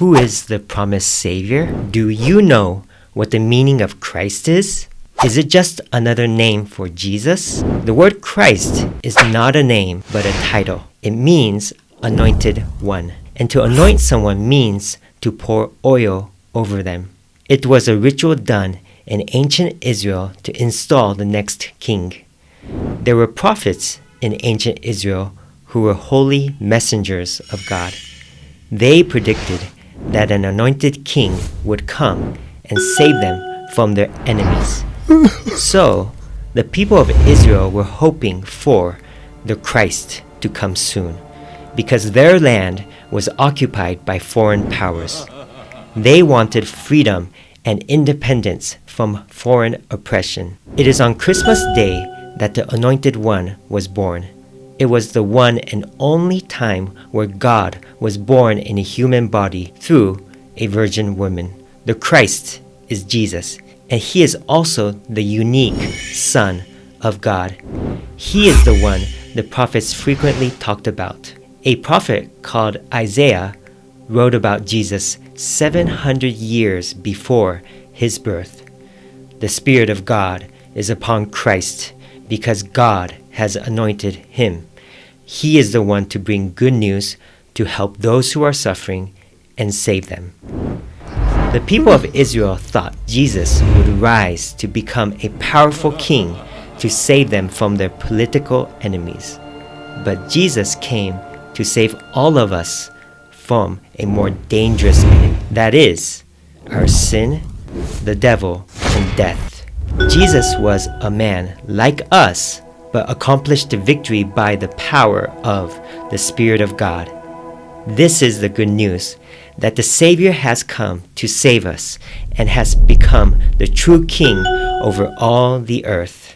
Who is the promised Savior? Do you know what the meaning of Christ is? Is it just another name for Jesus? The word Christ is not a name, but a title. It means anointed one. And to anoint someone means to pour oil over them. It was a ritual done in ancient Israel to install the next king. There were prophets in ancient Israel who were holy messengers of God. They predicted that an anointed king would come and save them from their enemies. So, the people of Israel were hoping for the Christ to come soon, because their land was occupied by foreign powers. They wanted freedom and independence from foreign oppression. It is on Christmas Day that the Anointed One was born. It was the one and only time where God was born in a human body through a virgin woman. The Christ is Jesus, and He is also the unique Son of God. He is the one the prophets frequently talked about. A prophet called Isaiah wrote about Jesus 700 years before His birth. The Spirit of God is upon Christ because God has anointed Him. He is the one to bring good news to help those who are suffering and save them. The people of Israel thought Jesus would rise to become a powerful king to save them from their political enemies. But Jesus came to save all of us from a more dangerous enemy, that is, our sin, the devil, and death. Jesus was a man like us, but accomplished the victory by the power of the Spirit of God. This is the good news, that the Savior has come to save us and has become the true King over all the earth.